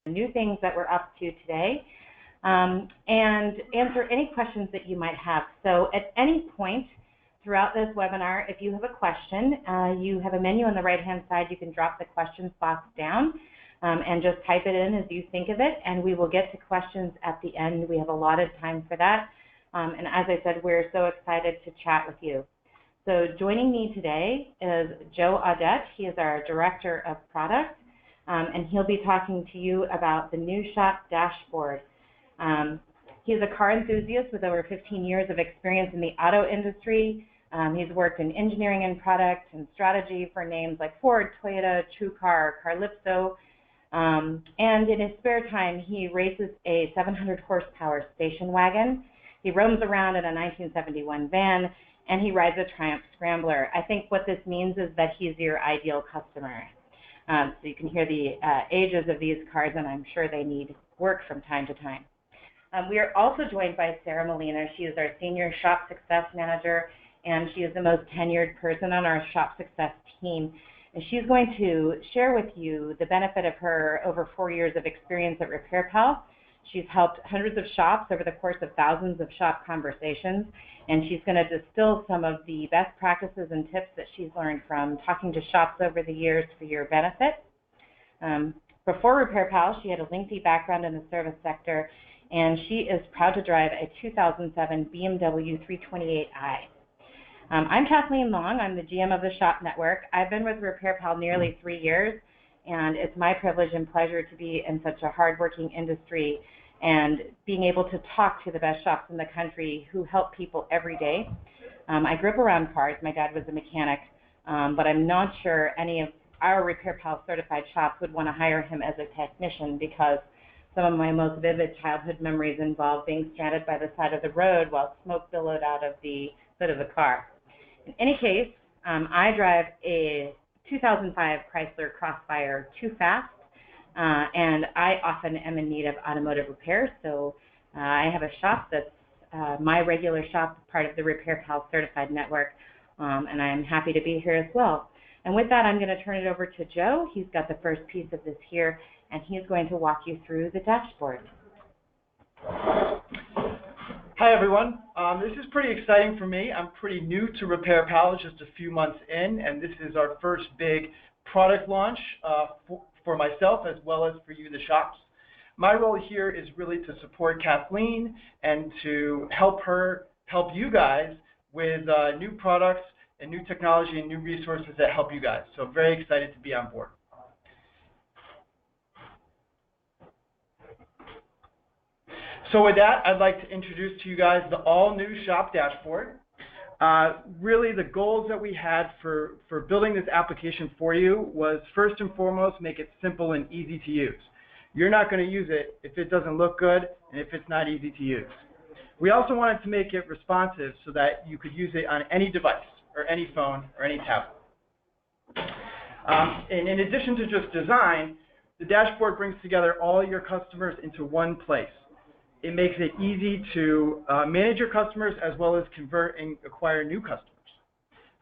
new things that we're up to today, and answer any questions that you might have. So at any point throughout this webinar, if you have a question, you have a menu on the right-hand side. You can drop the questions box down and just type it in as you think of it, and we will get to questions at the end. We have allotted time for that. And as I said, we're so excited to chat with you. So joining me today is Joe Audette. He is our Director of Product, and he'll be talking to you about the new shop dashboard. He's a car enthusiast with over 15 years of experience in the auto industry. He's worked in engineering and product and strategy for names like Ford, Toyota, TrueCar, Carlypso, and in his spare time, he races a 700 horsepower station wagon. He roams around in a 1971 van, and he rides a Triumph Scrambler. I think what this means is that he's your ideal customer. So you can hear the ages of these cars, and I'm sure they need work from time to time. We are also joined by Sarah Molina. She is our Senior Shop Success Manager, and she is the most tenured person on our Shop Success team. And she's going to share with you the benefit of her over 4 years of experience at RepairPal. She's helped hundreds of shops over the course of thousands of shop conversations, and she's going to distill some of the best practices and tips that she's learned from talking to shops over the years for your benefit. Before RepairPal, she had a lengthy background in the service sector, and she is proud to drive a 2007 BMW 328i. I'm Kathleen Long. I'm the GM of the Shop Network. I've been with RepairPal nearly 3 years, and it's my privilege and pleasure to be in such a hardworking industry and being able to talk to the best shops in the country who help people every day. I grew up around cars. My dad was a mechanic, but I'm not sure any of our RepairPal certified shops would want to hire him as a technician, because some of my most vivid childhood memories involve being stranded by the side of the road while smoke billowed out of the hood of the car. In any case, I drive a 2005 Chrysler Crossfire Too Fast, and I often am in need of automotive repair, so I have a shop that's my regular shop, part of the RepairPal Certified Network, and I'm happy to be here as well. And with that, I'm going to turn it over to Joe. He's got the first piece of this here, and he's going to walk you through the dashboard. Hi, everyone. This is pretty exciting for me. I'm pretty new to RepairPal, just a few months in, and this is our first big product launch for myself as well as for you, the shops. My role here is really to support Kathleen and to help you guys with new products and new technology and new resources that help you guys. So very excited to be on board. So with that, I'd like to introduce to you guys the all-new shop dashboard. Really, the goals that we had for building this application for you was, first and foremost, make it simple and easy to use. You're not going to use it if it doesn't look good and if it's not easy to use. We also wanted to make it responsive so that you could use it on any device or any phone or any tablet. And in addition to just design, the dashboard brings together all your customers into one place. It makes it easy to manage your customers as well as convert and acquire new customers.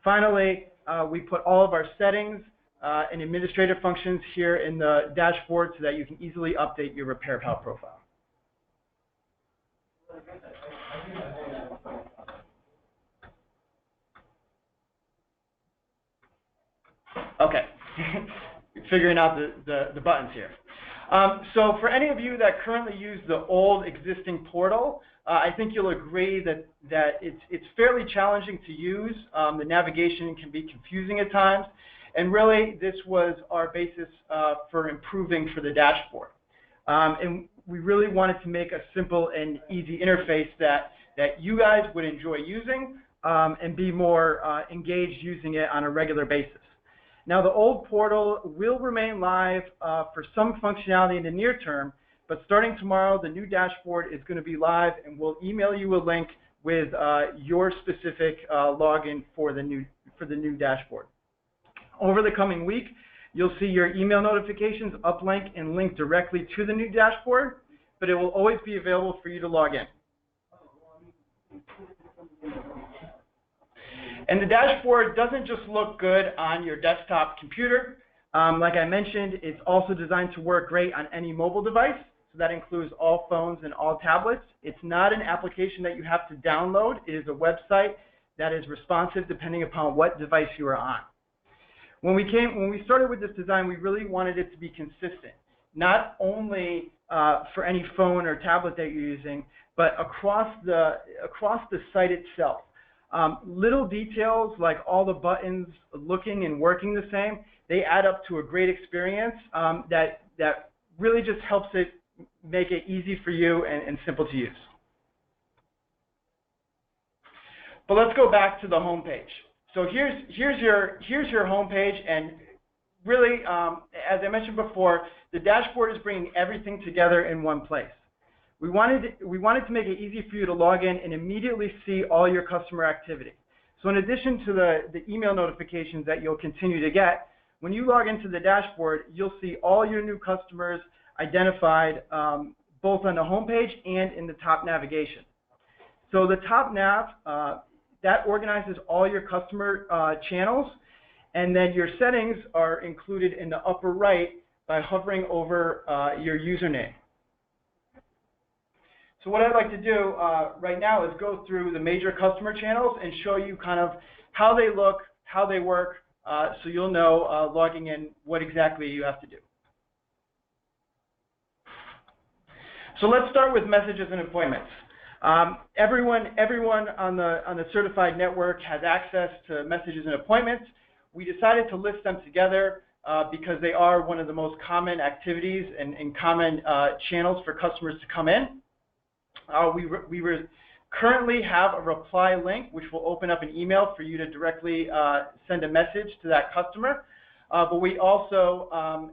Finally, we put all of our settings and administrative functions here in the dashboard so that you can easily update your RepairPal profile. Okay, figuring out the buttons here. So for any of you that currently use the old existing portal, I think you'll agree that it's fairly challenging to use. The navigation can be confusing at times, and really this was our basis for improving for the dashboard. And we really wanted to make a simple and easy interface that you guys would enjoy using and be more engaged using it on a regular basis. Now, the old portal will remain live for some functionality in the near term, but starting tomorrow, the new dashboard is going to be live, and we'll email you a link with your specific login for the new dashboard. Over the coming week, you'll see your email notifications uplink and link directly to the new dashboard, but it will always be available for you to log in. And the dashboard doesn't just look good on your desktop computer. Like I mentioned, it's also designed to work great on any mobile device. So that includes all phones and all tablets. It's not an application that you have to download. It is a website that is responsive depending upon what device you are on. When we started with this design, we really wanted it to be consistent, not only for any phone or tablet that you're using, but across the site itself. Little details like all the buttons looking and working the same, they add up to a great experience that really just helps it make it easy for you and simple to use. But let's go back to the home page. So here's your home page, and really, as I mentioned before, the dashboard is bringing everything together in one place. We wanted to make it easy for you to log in and immediately see all your customer activity. So in addition to the email notifications that you'll continue to get, when you log into the dashboard, you'll see all your new customers identified both on the home page and in the top navigation. So the top nav, that organizes all your customer channels, and then your settings are included in the upper right by hovering over your username. So what I'd like to do right now is go through the major customer channels and show you kind of how they look, how they work, so you'll know logging in what exactly you have to do. So let's start with messages and appointments. Everyone on the certified network has access to messages and appointments. We decided to list them together because they are one of the most common activities and common channels for customers to come in. We currently have a reply link which will open up an email for you to directly send a message to that customer. But we also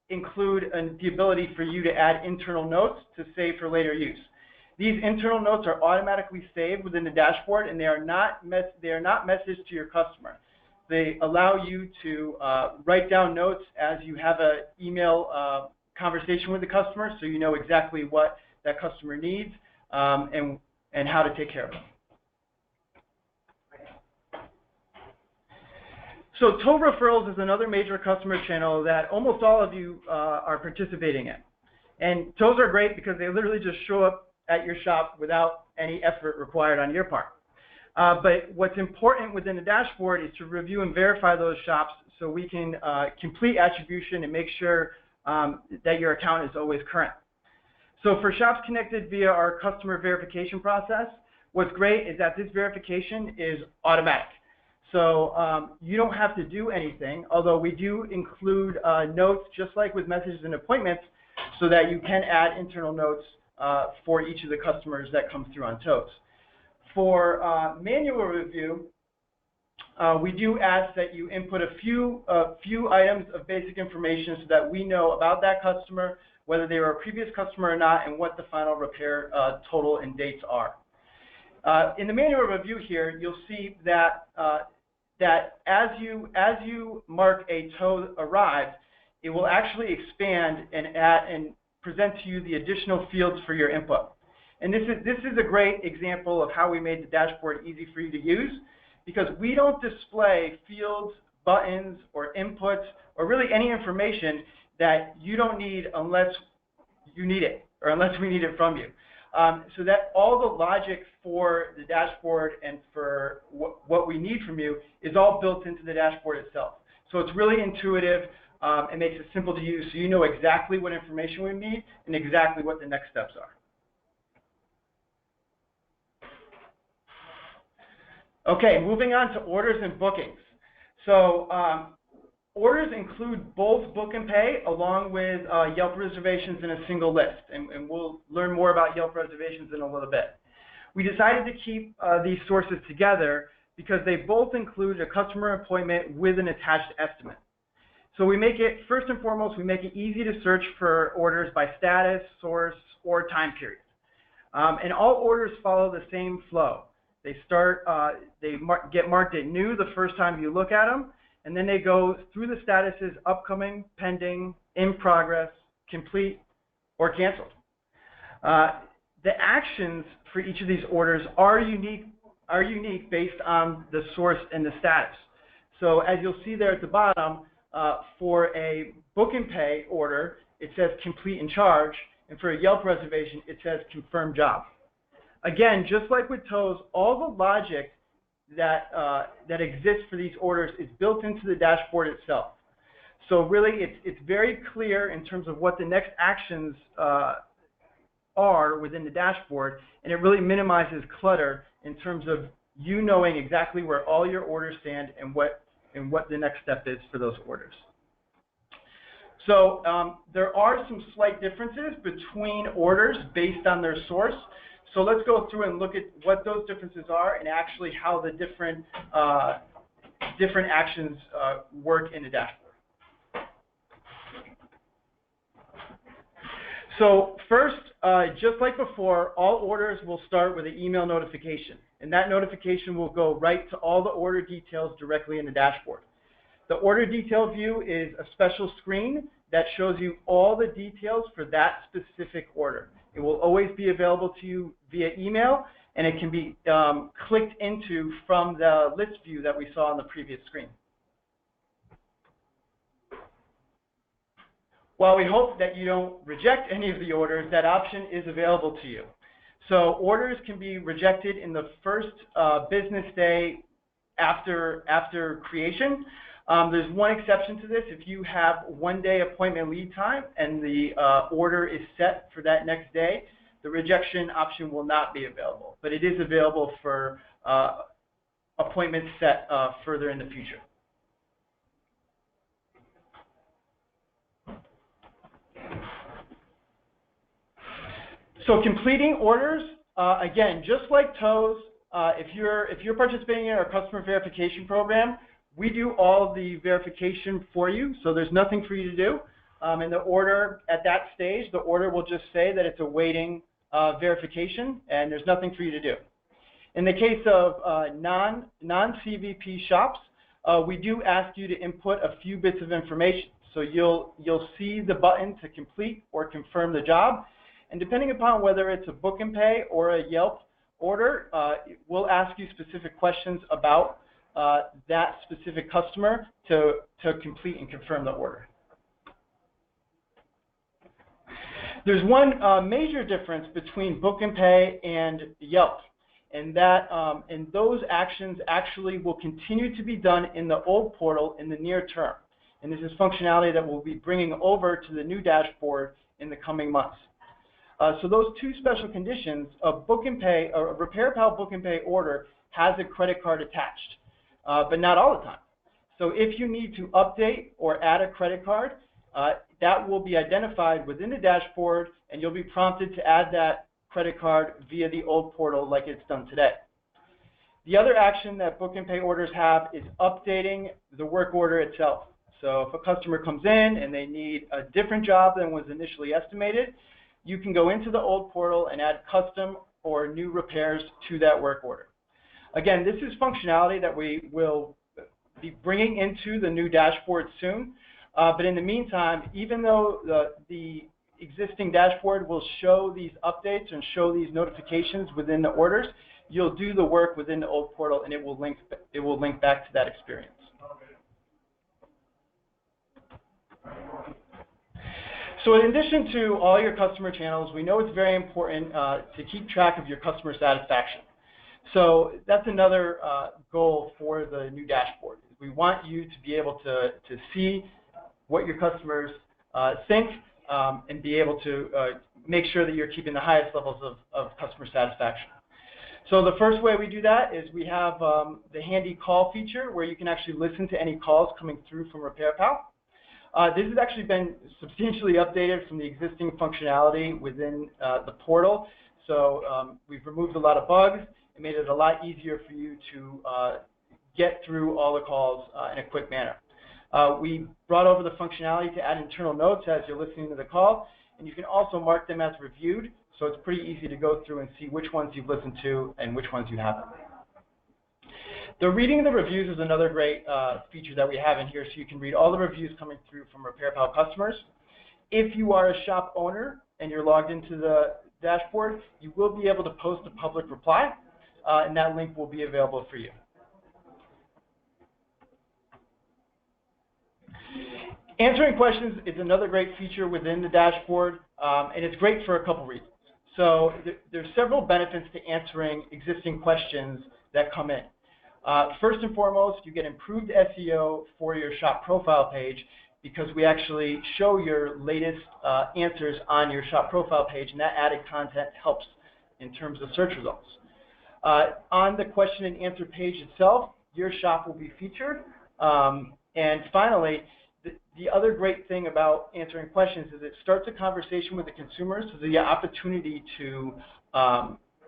include the ability for you to add internal notes to save for later use. These internal notes are automatically saved within the dashboard, and they are not messaged to your customer. They allow you to write down notes as you have an email conversation with the customer, so you know exactly what that customer needs and how to take care of them. So tow referrals is another major customer channel that almost all of you are participating in. And tows are great because they literally just show up at your shop without any effort required on your part. But what's important within the dashboard is to review and verify those shops so we can complete attribution and make sure that your account is always current. So for shops connected via our customer verification process, what's great is that this verification is automatic. So you don't have to do anything, although we do include notes just like with messages and appointments so that you can add internal notes for each of the customers that come through on tows. For manual review, we do ask that you input a few items of basic information so that we know about that customer, whether they were a previous customer or not, and what the final repair total and dates are. In the manual review here, you'll see that as you mark a tow arrived, it will actually expand and present to you the additional fields for your input. And this is a great example of how we made the dashboard easy for you to use, because we don't display fields, buttons, or inputs, or really any information that you don't need unless you need it, or unless we need it from you. So that all the logic for the dashboard and for what we need from you is all built into the dashboard itself. So it's really intuitive. It makes it simple to use, so you know exactly what information we need and exactly what the next steps are. Okay, moving on to orders and bookings. So orders include both book and pay along with Yelp reservations in a single list, and we'll learn more about Yelp reservations in a little bit. We decided to keep these sources together because they both include a customer appointment with an attached estimate. So we make it, first and foremost, we make it easy to search for orders by status, source, or time period. And all orders follow the same flow. They start, get marked at new the first time you look at them, and then they go through the statuses upcoming, pending, in progress, complete, or canceled. The actions for each of these orders are unique based on the source and the status. So as you'll see there at the bottom, for a book and pay order, it says complete and charge, and for a Yelp reservation, it says confirm job. Again, just like with tows, all the logic that exists for these orders is built into the dashboard itself. So really, it's very clear in terms of what the next actions are within the dashboard, and it really minimizes clutter in terms of you knowing exactly where all your orders stand and what the next step is for those orders. So there are some slight differences between orders based on their source. So let's go through and look at what those differences are and actually how the different actions work in the dashboard. So first, just like before, all orders will start with an email notification, and that notification will go right to all the order details directly in the dashboard. The order detail view is a special screen that shows you all the details for that specific order. It will always be available to you via email, and it can be clicked into from the list view that we saw on the previous screen. While we hope that you don't reject any of the orders, that option is available to you. So orders can be rejected in the first business day after creation. There's one exception to this. If you have one-day appointment lead time and the order is set for that next day, the rejection option will not be available. But it is available for appointments set further in the future. So completing orders, again, just like tows, if you're participating in our customer verification program, we do all the verification for you, so there's nothing for you to do. And the order, at that stage, the order will just say that it's awaiting verification, and there's nothing for you to do. In the case of non-CVP shops, we do ask you to input a few bits of information. So you'll see the button to complete or confirm the job, and depending upon whether it's a book and pay or a Yelp order, we'll ask you specific questions about that specific customer to complete and confirm the order. There's one major difference between book and pay and Yelp, and that and those actions actually will continue to be done in the old portal in the near term. And this is functionality that we'll be bringing over to the new dashboard in the coming months. So those two special conditions, a book and pay, a RepairPal book and pay order has a credit card attached, but not all the time. So if you need to update or add a credit card, that will be identified within the dashboard, and you'll be prompted to add that credit card via the old portal like it's done today. The other action that book and pay orders have is updating the work order itself. So if a customer comes in and they need a different job than was initially estimated, you can go into the old portal and add custom or new repairs to that work order. Again, this is functionality that we will be bringing into the new dashboard soon. But in the meantime, even though the existing dashboard will show these updates and show these notifications within the orders, you'll do the work within the old portal, and it will link back to that experience. So in addition to all your customer channels, we know it's very important to keep track of your customer satisfaction. So that's another goal for the new dashboard. We want you to be able to see what your customers think and be able to make sure that you're keeping the highest levels of customer satisfaction. So the first way we do that is we have the handy call feature where you can actually listen to any calls coming through from RepairPal. This has actually been substantially updated from the existing functionality within the portal. So we've removed a lot of bugs and made it a lot easier for you to get through all the calls in a quick manner. We brought over the functionality to add internal notes as you're listening to the call, and you can also mark them as reviewed, so it's pretty easy to go through and see which ones you've listened to and which ones you haven't. The reading of the reviews is another great feature that we have in here, so you can read all the reviews coming through from RepairPal customers. If you are a shop owner and you're logged into the dashboard, you will be able to post a public reply, and that link will be available for you. Answering questions is another great feature within the dashboard, and it's great for a couple reasons. So there's several benefits to answering existing questions that come in. First and foremost, you get improved SEO for your shop profile page because we actually show your latest answers on your shop profile page, and that added content helps in terms of search results. On the question and answer page itself, your shop will be featured. And finally, the other great thing about answering questions is it starts a conversation with the consumer, so the opportunity to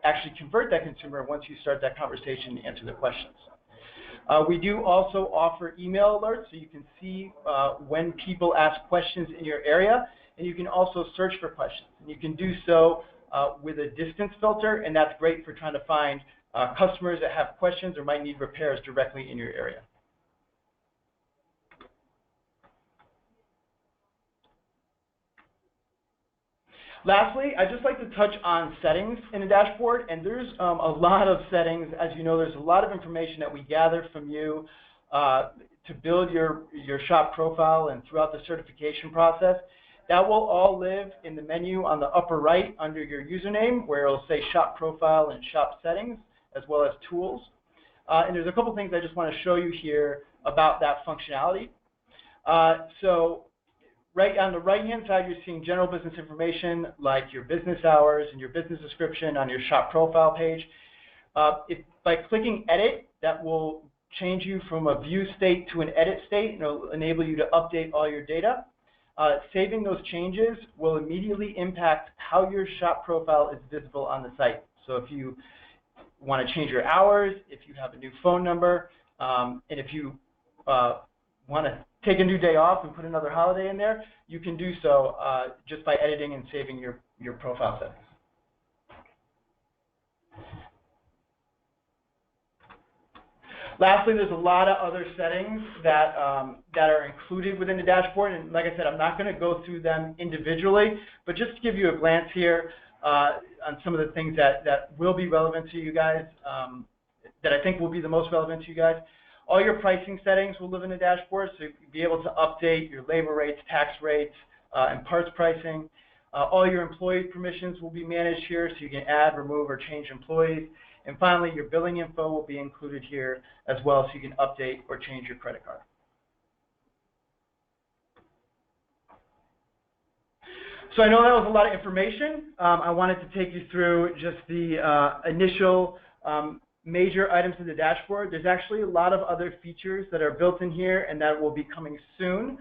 actually convert that consumer once you start that conversation and answer the questions. We do also offer email alerts, so you can see when people ask questions in your area, and you can also search for questions. And you can do so with a distance filter, and that's great for trying to find customers that have questions or might need repairs directly in your area. Lastly, I'd just like to touch on settings in the dashboard, and there's a lot of settings. As you know, there's a lot of information that we gather from you to build your shop profile and throughout the certification process. That will all live in the menu on the upper right under your username, where it'll say Shop Profile and Shop Settings, as well as Tools. And there's a couple things I just want to show you here about that functionality. So right on the right-hand side, you're seeing general business information like your business hours and your business description on your shop profile page. By clicking Edit, that will change you from a view state to an edit state, and it'll enable you to update all your data. Saving those changes will immediately impact how your shop profile is visible on the site. So if you want to change your hours, if you have a new phone number, and if you want to take a new day off and put another holiday in there, you can do so just by editing and saving your profile settings. Lastly, there's a lot of other settings that are included within the dashboard, and like I said, I'm not going to go through them individually, but just to give you a glance here on some of the things that will be relevant to you guys, that I think will be the most relevant to you guys. All your pricing settings will live in the dashboard, so you'll be able to update your labor rates, tax rates, and parts pricing. All your employee permissions will be managed here, so you can add, remove, or change employees. And finally, your billing info will be included here as well, so you can update or change your credit card. So I know that was a lot of information. I wanted to take you through just the initial major items in the dashboard. There's actually a lot of other features that are built in here and that will be coming soon.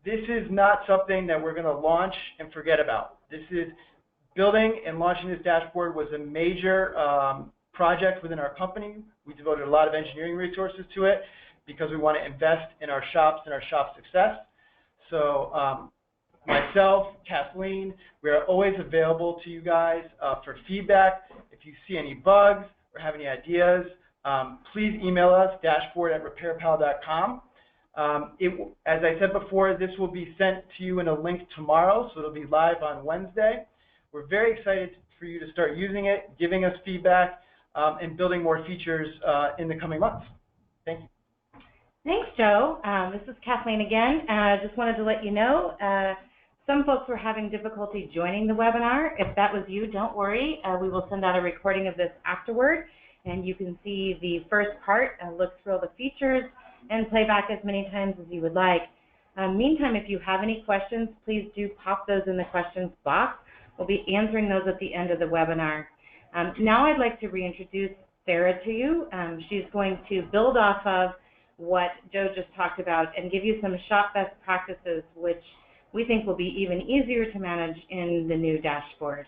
This is not something that we're going to launch and forget about. This is building and launching this dashboard was a major project within our company. We devoted a lot of engineering resources to it because we want to invest in our shops and our shop success. So myself, Kathleen, we are always available to you guys for feedback. If you see any bugs or have any ideas, please email us, dashboard@repairpal.com. As I said before, this will be sent to you in a link tomorrow, so it'll be live on Wednesday. We're very excited for you to start using it, giving us feedback, and building more features in the coming months. Thank you. Thanks, Joe. This is Kathleen again. Just wanted to let you know, some folks were having difficulty joining the webinar. If that was you, don't worry. We will send out a recording of this afterward, and you can see the first part, look through all the features, and play back as many times as you would like. Meantime, if you have any questions, please do pop those in the questions box. We'll be answering those at the end of the webinar. Now I'd like to reintroduce Sarah to you. She's going to build off of what Joe just talked about and give you some shop best practices, which we think will be even easier to manage in the new dashboard.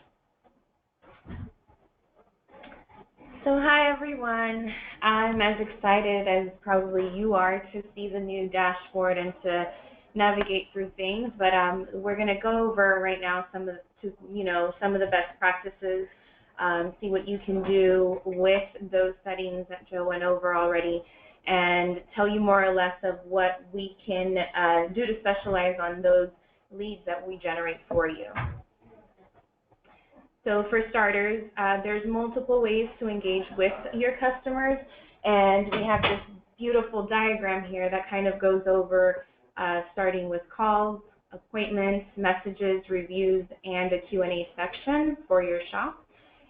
So hi everyone. I'm as excited as probably you are to see the new dashboard and to navigate through things, but we're going to go over right now some of the best practices, see what you can do with those settings that Joe went over already, and tell you more or less of what we can do to specialize on those leads that we generate for you. So for starters, there's multiple ways to engage with your customers, and we have this beautiful diagram here that kind of goes over starting with calls, appointments, messages, reviews, and a Q&A section for your shop.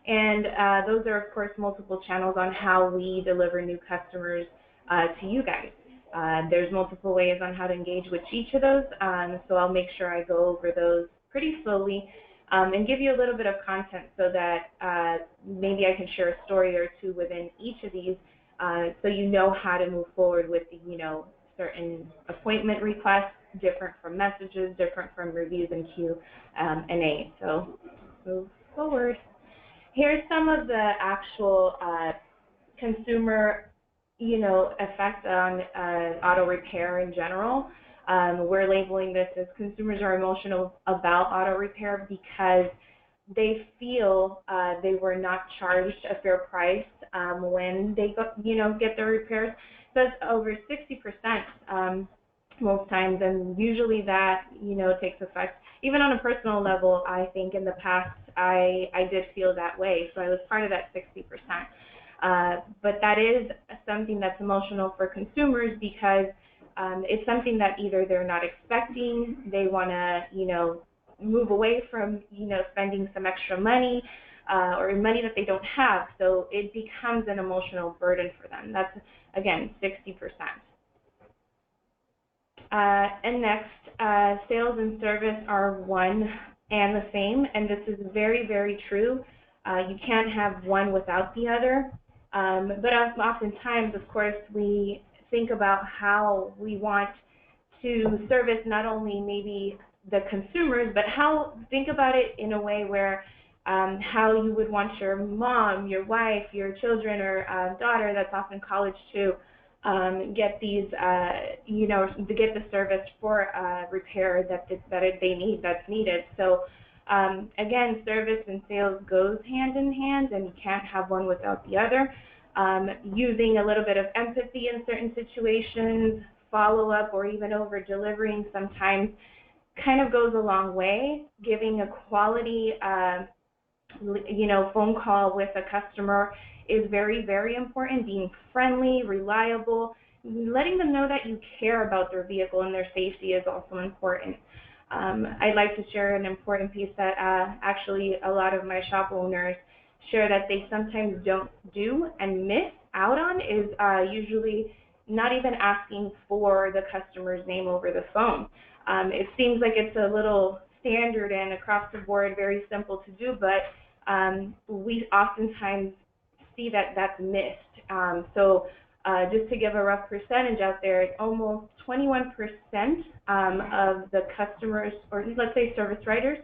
And those are, of course, multiple channels on how we deliver new customers to you guys. There's multiple ways on how to engage with each of those, so I'll make sure I go over those pretty slowly and give you a little bit of content so that maybe I can share a story or two within each of these so you know how to move forward with, certain appointment requests, different from messages, different from reviews and Q&A. So move forward. Here's some of the actual consumer, effect on auto repair in general. We're labeling this as consumers are emotional about auto repair because they feel they were not charged a fair price when they get their repairs. So it's over 60% most times, and usually that takes effect. Even on a personal level, I think in the past I did feel that way, so I was part of that 60%. But that is something that's emotional for consumers because it's something that either they're not expecting, they want to move away from spending some extra money or money that they don't have, so it becomes an emotional burden for them. That's, again, 60%. And next, sales and service are one and the same, and this is very, very true. You can't have one without the other, but oftentimes, of course, we think about how we want to service not only maybe the consumers, but think about it in a way where how you would want your mom, your wife, your children, or daughter that's off in college to get these, to get the service for repair that they need, that's needed. So again, service and sales goes hand in hand, and you can't have one without the other. Using a little bit of empathy in certain situations, follow-up, or even over-delivering sometimes kind of goes a long way. Giving a quality, phone call with a customer is very, very important. Being friendly, reliable, letting them know that you care about their vehicle and their safety is also important. I'd like to share an important piece that actually a lot of my shop owners share that they sometimes don't do and miss out on is usually not even asking for the customer's name over the phone. It seems like it's a little standard and across the board very simple to do, but we oftentimes see that that's missed. So just to give a rough percentage out there, almost 21% of the customers, or let's say service writers,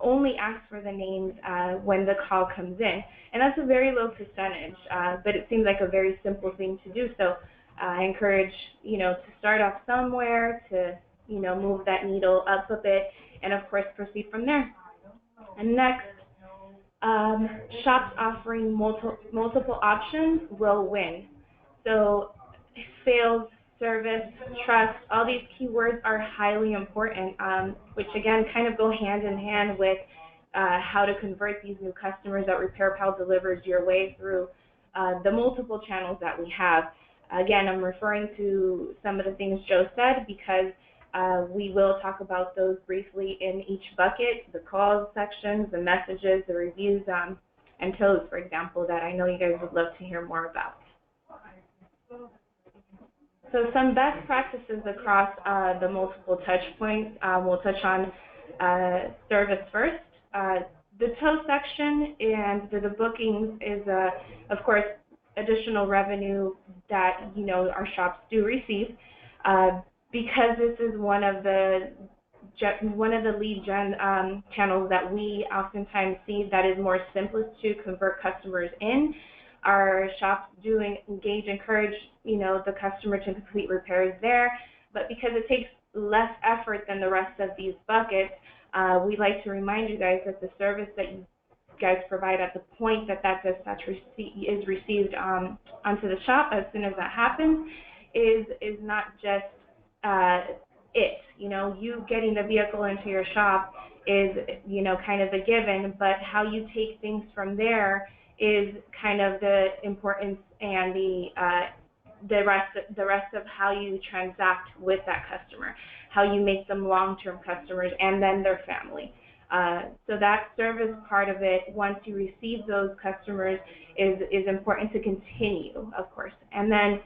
only ask for the names when the call comes in. And that's a very low percentage, but it seems like a very simple thing to do. So I encourage, to start off somewhere, to, move that needle up a bit, and of course proceed from there. And next, shops offering multiple options will win. So sales, service, trust, all these keywords are highly important, which again kind of go hand in hand with how to convert these new customers that RepairPal delivers your way through the multiple channels that we have. Again, I'm referring to some of the things Joe said because we will talk about those briefly in each bucket, the calls sections, the messages, the reviews, and tows, for example, that I know you guys would love to hear more about. So some best practices across the multiple touch points. We'll touch on service first. The tow section and the bookings is, of course, additional revenue that our shops do receive. Because this is one of the lead gen channels that we oftentimes see that is more simplest to convert customers in. Our shops do encourage the customer to complete repairs there, but because it takes less effort than the rest of these buckets, we like to remind you guys that the service that you guys provide at the point that dispatch is received onto the shop as soon as that happens is not just you getting the vehicle into your shop is, kind of a given, but how you take things from there is kind of the importance and the the rest of how you transact with that customer, how you make them long-term customers, and then their family. So that service part of it, once you receive those customers, is important to continue, of course. And then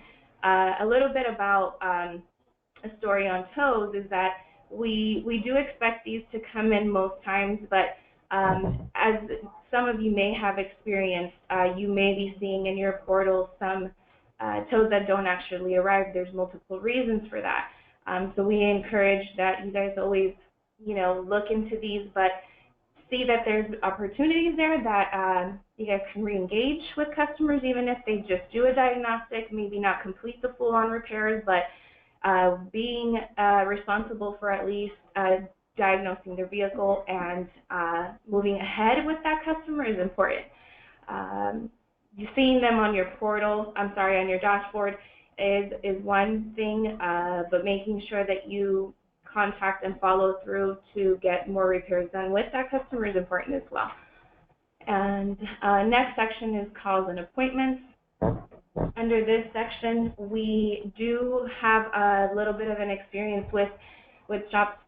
a little bit about a story on tows is that we do expect these to come in most times, but as some of you may have experienced, you may be seeing in your portal some tows that don't actually arrive. There's multiple reasons for that. So we encourage that you guys always, look into these, but see that there's opportunities there that you guys can re-engage with customers, even if they just do a diagnostic, maybe not complete the full-on repairs, but being responsible for at least diagnosing their vehicle and moving ahead with that customer is important. You seeing them on your portal, on your dashboard is one thing, but making sure that you contact and follow through to get more repairs done with that customer is important as well. And next section is calls and appointments. Under this section, we do have a little bit of an experience with shops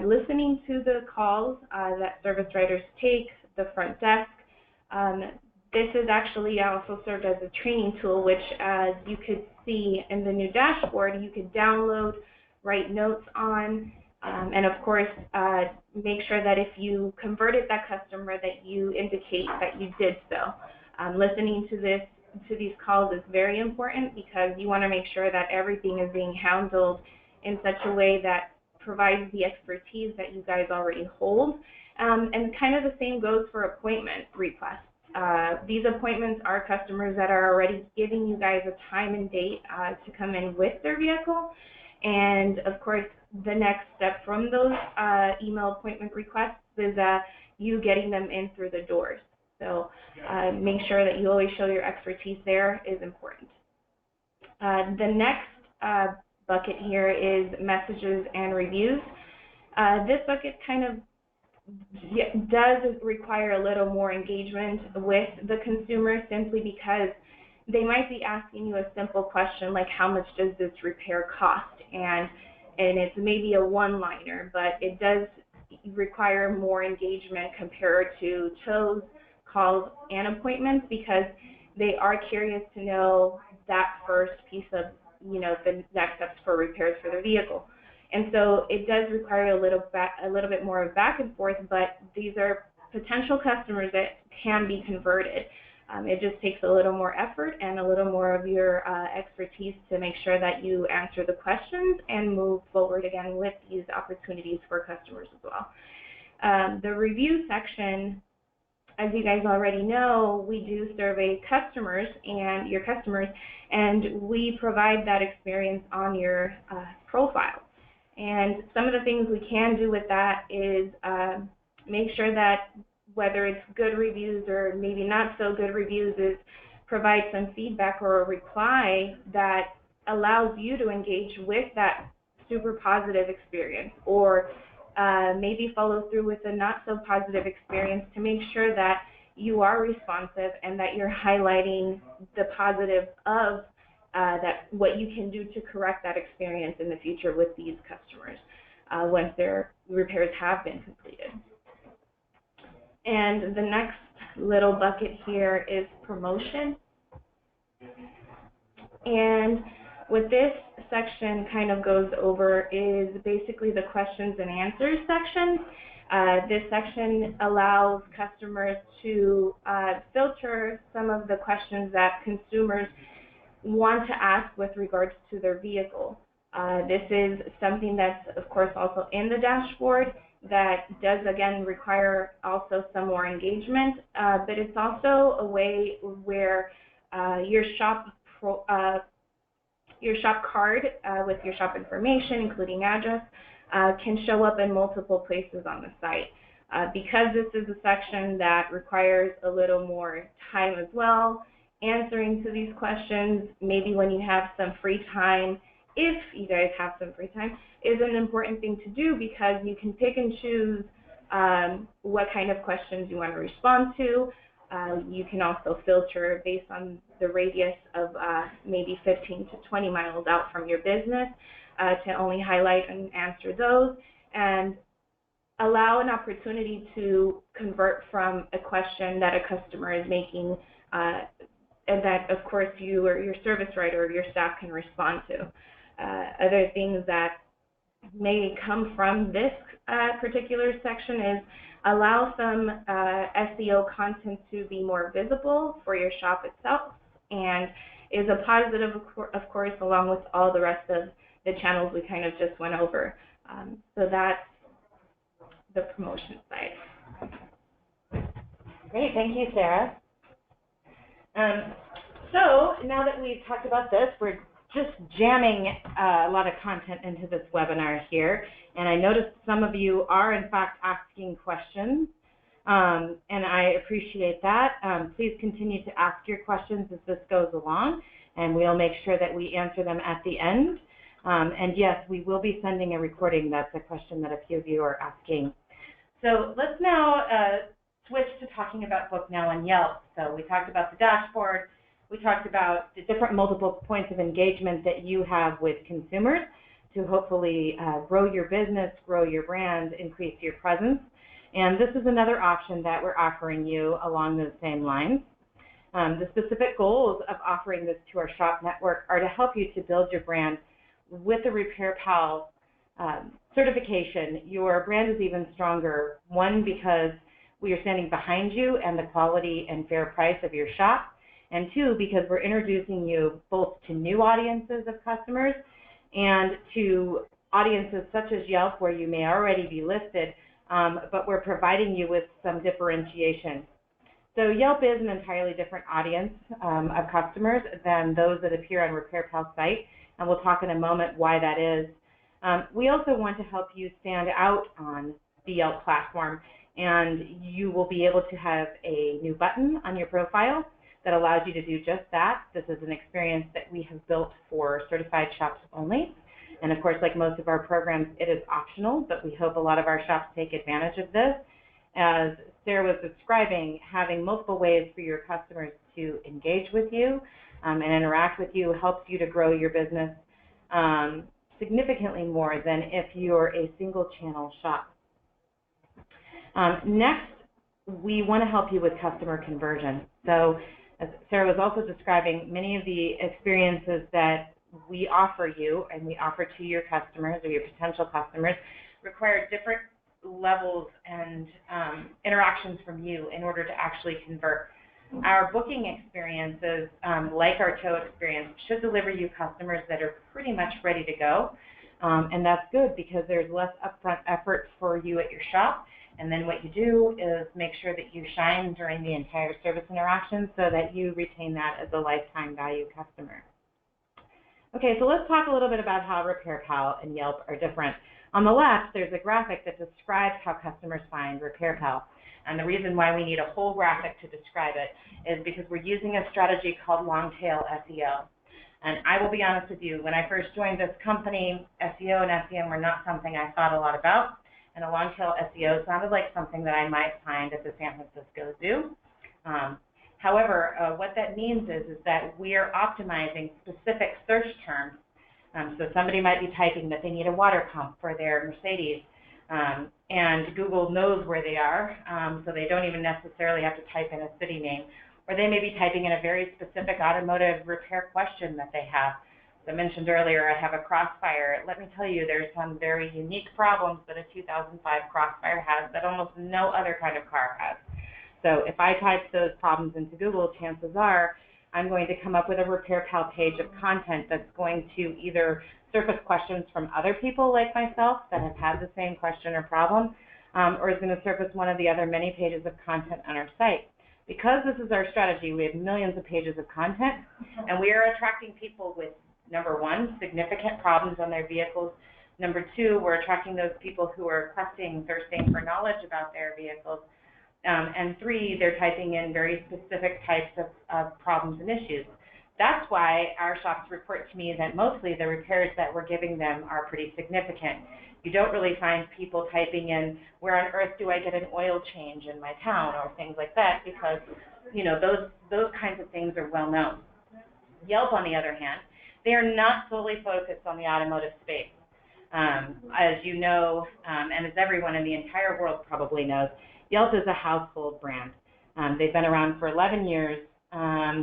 listening to the calls that service writers take, the front desk. This is actually also served as a training tool, which, as you could see in the new dashboard, you could download, write notes on, and of course, make sure that if you converted that customer, that you indicate that you did so. Listening to these calls is very important because you want to make sure that everything is being handled in such a way that provides the expertise that you guys already hold. And kind of the same goes for appointment requests. These appointments are customers that are already giving you guys a time and date to come in with their vehicle. And of course, the next step from those email appointment requests is you getting them in through the doors. So make sure that you always show your expertise there is important. The next bucket here is messages and reviews. This bucket kind of does require a little more engagement with the consumer, simply because they might be asking you a simple question like, how much does this repair cost? And it's maybe a one-liner, but it does require more engagement compared to tows, calls, and appointments, because they are curious to know that first piece of, the next steps for repairs for their vehicle. And so it does require a little bit more of back and forth, but these are potential customers that can be converted. It just takes a little more effort and a little more of your expertise to make sure that you answer the questions and move forward again with these opportunities for customers as well. The review section, as you guys already know, we do survey customers and your customers, and we provide that experience on your profile. And some of the things we can do with that is make sure that whether it's good reviews or maybe not so good reviews, is provide some feedback or a reply that allows you to engage with that super positive experience, or maybe follow through with a not so positive experience to make sure that you are responsive and that you're highlighting the positive of that what you can do to correct that experience in the future with these customers once their repairs have been completed. And the next little bucket here is promotion. And what this section kind of goes over is basically the questions and answers section. This section allows customers to filter some of the questions that consumers want to ask with regards to their vehicle. This is something that's, of course, also in the dashboard that does, again, require also some more engagement, but it's also a way where your shop card with your shop information, including address, can show up in multiple places on the site. Because this is a section that requires a little more time as well, answering to these questions, maybe when you have some free time, if you guys have some free time, is an important thing to do, because you can pick and choose what kind of questions you want to respond to. You can also filter based on the radius of maybe 15 to 20 miles out from your business to only highlight and answer those, and allow an opportunity to convert from a question that a customer is making and that, of course, you or your service writer or your staff can respond to. Other things that may come from this particular section is allow some SEO content to be more visible for your shop itself, and is a positive, of course, along with all the rest of the channels we kind of just went over. So that's the promotion side. Great, thank you, Sarah. So now that we've talked about this, we're just jamming a lot of content into this webinar here, and I noticed some of you are in fact asking questions, and I appreciate that. Please continue to ask your questions as this goes along, and we'll make sure that we answer them at the end. And yes, we will be sending a recording. That's a question that a few of you are asking. So let's now switch to talking about Book Now and Yelp. So we talked about the dashboard. We talked about the different multiple points of engagement that you have with consumers to hopefully grow your business, grow your brand, increase your presence. And this is another option that we're offering you along those same lines. The specific goals of offering this to our shop network are to help you to build your brand. With the RepairPal certification, your brand is even stronger. One, because we are standing behind you and the quality and fair price of your shop. And two, because we're introducing you both to new audiences of customers and to audiences such as Yelp, where you may already be listed, but we're providing you with some differentiation. So Yelp is an entirely different audience of customers than those that appear on RepairPal's site, and we'll talk in a moment why that is. We also want to help you stand out on the Yelp platform, and you will be able to have a new button on your profile that allows you to do just that. This is an experience that we have built for certified shops only. And of course, like most of our programs, it is optional, but we hope a lot of our shops take advantage of this. As Sarah was describing, having multiple ways for your customers to engage with you and interact with you helps you to grow your business significantly more than if you're a single channel shop. Next, we want to help you with customer conversion. So as Sarah was also describing, many of the experiences that we offer you and we offer to your customers or your potential customers require different levels and interactions from you in order to actually convert. Our booking experiences, like our tow experience, should deliver you customers that are pretty much ready to go. And that's good because there's less upfront effort for you at your shop. And then what you do is make sure that you shine during the entire service interaction so that you retain that as a lifetime value customer. Okay, so let's talk a little bit about how RepairPal and Yelp are different. On the left, there's a graphic that describes how customers find RepairPal. And the reason why we need a whole graphic to describe it is because we're using a strategy called long-tail SEO. And I will be honest with you, when I first joined this company, SEO and SEM were not something I thought a lot about. And a long-tail SEO sounded like something that I might find at the San Francisco Zoo. However, what that means is that we are optimizing specific search terms. So somebody might be typing that they need a water pump for their Mercedes, and Google knows where they are, so they don't even necessarily have to type in a city name. Or they may be typing in a very specific automotive repair question that they have. As I mentioned earlier, I have a Crossfire. Let me tell you, there's some very unique problems that a 2005 Crossfire has that almost no other kind of car has. So if I type those problems into Google, chances are I'm going to come up with a RepairPal page of content that's going to either surface questions from other people like myself that have had the same question or problem, or is going to surface one of the other many pages of content on our site. Because this is our strategy, we have millions of pages of content, and we are attracting people with, number one, significant problems on their vehicles. Number two, we're attracting those people who are questing, thirsting for knowledge about their vehicles. And three, they're typing in very specific types of problems and issues. That's why our shops report to me that mostly the repairs that we're giving them are pretty significant. You don't really find people typing in, where on earth do I get an oil change in my town, or things like that, because, you know, those kinds of things are well known. Yelp, on the other hand, they are not solely focused on the automotive space. As you know, and as everyone in the entire world probably knows, Yelp is a household brand. They've been around for 11 years.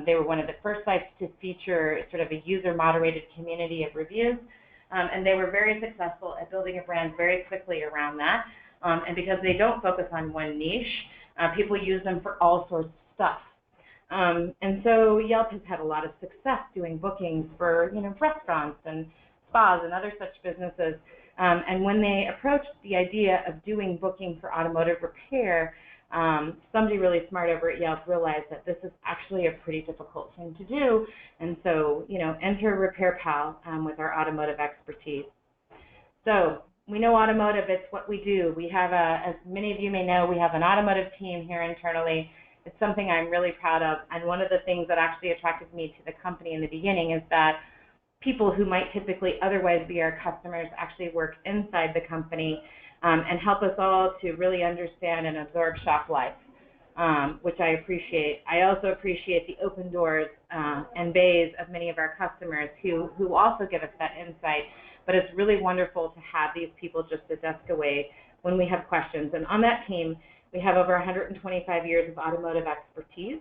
They were one of the first sites to feature sort of a user-moderated community of reviews, and they were very successful at building a brand very quickly around that. And because they don't focus on one niche, people use them for all sorts of stuff. And so Yelp has had a lot of success doing bookings for, you know, restaurants and spas and other such businesses. And when they approached the idea of doing booking for automotive repair, somebody really smart over at Yelp realized that this is actually a pretty difficult thing to do. And so, you know, enter RepairPal with our automotive expertise. So we know automotive, it's what we do. We have as many of you may know, we have an automotive team here internally. It's something I'm really proud of. And one of the things that actually attracted me to the company in the beginning is that people who might typically otherwise be our customers actually work inside the company and help us all to really understand and absorb shop life, which I appreciate. I also appreciate the open doors and bays of many of our customers who also give us that insight. But it's really wonderful to have these people just a desk away when we have questions. And on that team, we have over 125 years of automotive expertise.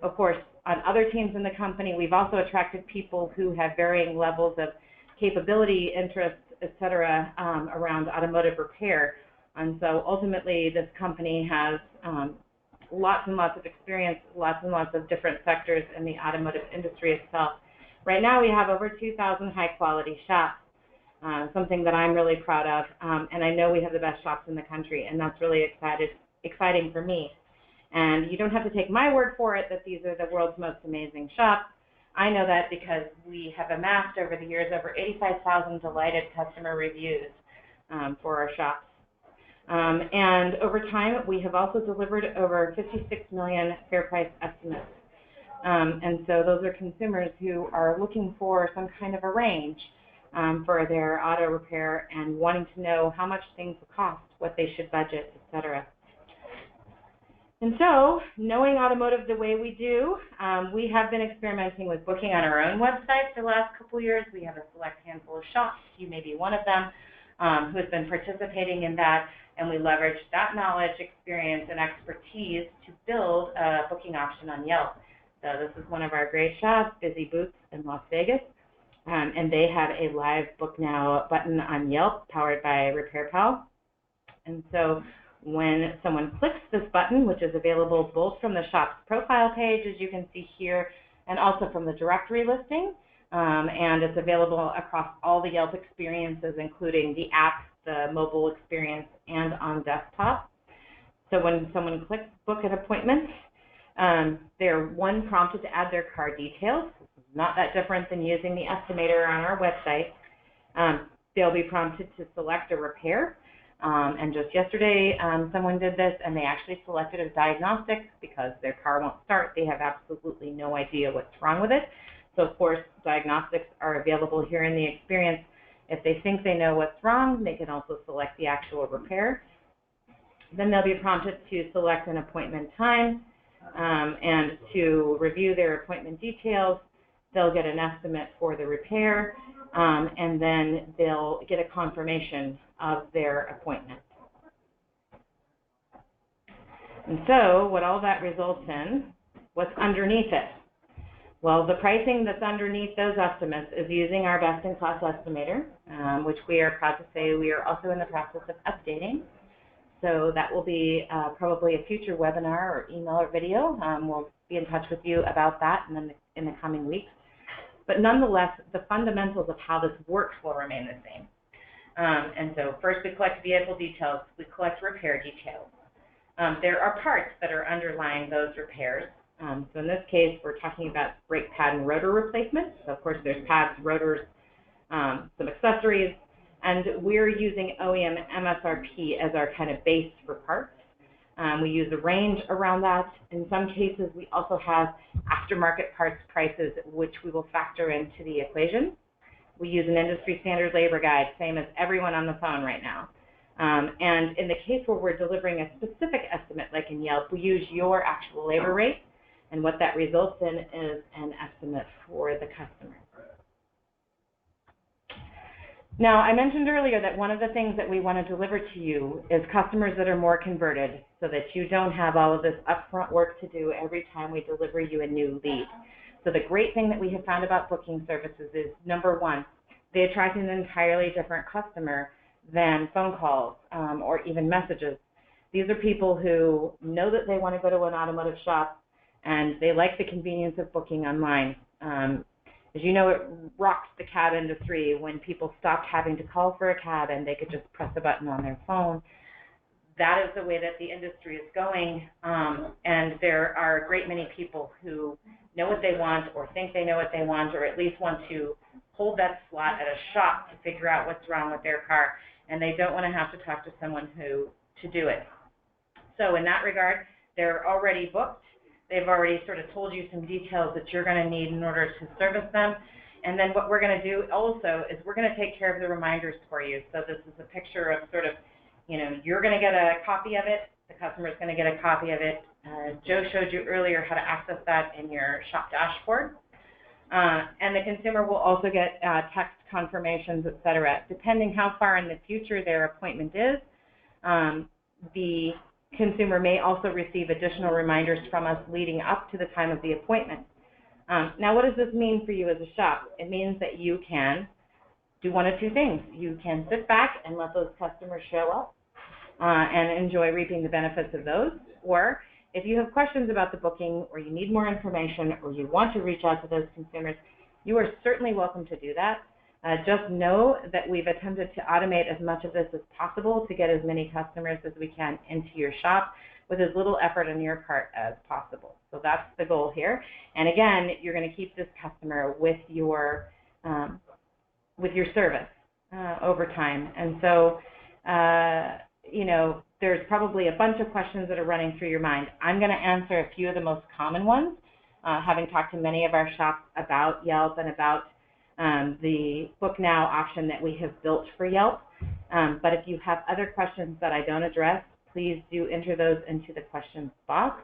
Of course, on other teams in the company, we've also attracted people who have varying levels of capability, interests, et cetera, around automotive repair. And so ultimately, this company has lots and lots of experience, lots and lots of different sectors in the automotive industry itself. Right now, we have over 2,000 high-quality shops, something that I'm really proud of. And I know we have the best shops in the country, and that's really exciting for me. And you don't have to take my word for it that these are the world's most amazing shops. I know that because we have amassed over the years over 85,000 delighted customer reviews for our shops. And over time, we have also delivered over 56 million fair price estimates. And so those are consumers who are looking for some kind of a range for their auto repair and wanting to know how much things will cost, what they should budget, et cetera. And so, knowing automotive the way we do, we have been experimenting with booking on our own website for the last couple of years. We have a select handful of shops, you may be one of them, who has been participating in that, and we leverage that knowledge, experience, and expertise to build a booking option on Yelp. So this is one of our great shops, Busy Boots in Las Vegas, and they have a live Book Now button on Yelp powered by RepairPal. And so when someone clicks this button, which is available both from the shop's profile page, as you can see here, and also from the directory listing, and it's available across all the Yelp experiences, including the app, the mobile experience, and on desktop. So when someone clicks book an appointment, they're prompted to add their car details. Not that different than using the estimator on our website. They'll be prompted to select a repair. And just yesterday, someone did this, and they actually selected a diagnostic because their car won't start. They have absolutely no idea what's wrong with it. So, of course, diagnostics are available here in the experience. If they think they know what's wrong, they can also select the actual repair. Then they'll be prompted to select an appointment time and to review their appointment details. They'll get an estimate for the repair, and then they'll get a confirmation of their appointment. And so what all that results in, what's underneath it? Well, the pricing that's underneath those estimates is using our best-in-class estimator, which we are proud to say we are also in the process of updating. So that will be probably a future webinar or email or video. We'll be in touch with you about that in the coming weeks. But nonetheless, the fundamentals of how this works will remain the same. And so first we collect vehicle details, we collect repair details. There are parts that are underlying those repairs. So in this case, we're talking about brake pad and rotor replacements. So of course there's pads, rotors, some accessories, and we're using OEM MSRP as our kind of base for parts. We use a range around that. In some cases, we also have aftermarket parts prices, which we will factor into the equation. We use an industry standard labor guide, same as everyone on the phone right now. And in the case where we're delivering a specific estimate, like in Yelp, we use your actual labor rate, and what that results in is an estimate for the customer. Now, I mentioned earlier that one of the things that we want to deliver to you is customers that are more converted, so that you don't have all of this upfront work to do every time we deliver you a new lead. So the great thing that we have found about booking services is, number one, they attract an entirely different customer than phone calls or even messages. These are people who know that they want to go to an automotive shop, and they like the convenience of booking online. As you know, it rocks the cab industry when people stopped having to call for a cab and they could just press a button on their phone. That is the way that the industry is going, and there are a great many people who know what they want or think they know what they want, or at least want to hold that slot at a shop to figure out what's wrong with their car, and they don't want to have to talk to someone to do it. So in that regard, they're already booked. They've already sort of told you some details that you're going to need in order to service them. And then what we're going to do also is we're going to take care of the reminders for you. So this is a picture of sort of, you know, you're going to get a copy of it. The customer's going to get a copy of it. Joe showed you earlier how to access that in your shop dashboard. And the consumer will also get text confirmations, et cetera. Depending how far in the future their appointment is, the consumer may also receive additional reminders from us leading up to the time of the appointment. Now, what does this mean for you as a shop? It means that you can do one of two things. You can sit back and let those customers show up and enjoy reaping the benefits of those, or if you have questions about the booking, or you need more information, or you want to reach out to those consumers, you are certainly welcome to do that. Just know that we've attempted to automate as much of this as possible to get as many customers as we can into your shop with as little effort on your part as possible. So that's the goal here. And again, you're going to keep this customer with your service over time. And so, you know, there's probably a bunch of questions that are running through your mind. I'm going to answer a few of the most common ones, having talked to many of our shops about Yelp and about the Book Now option that we have built for Yelp. But if you have other questions that I don't address, please do enter those into the questions box,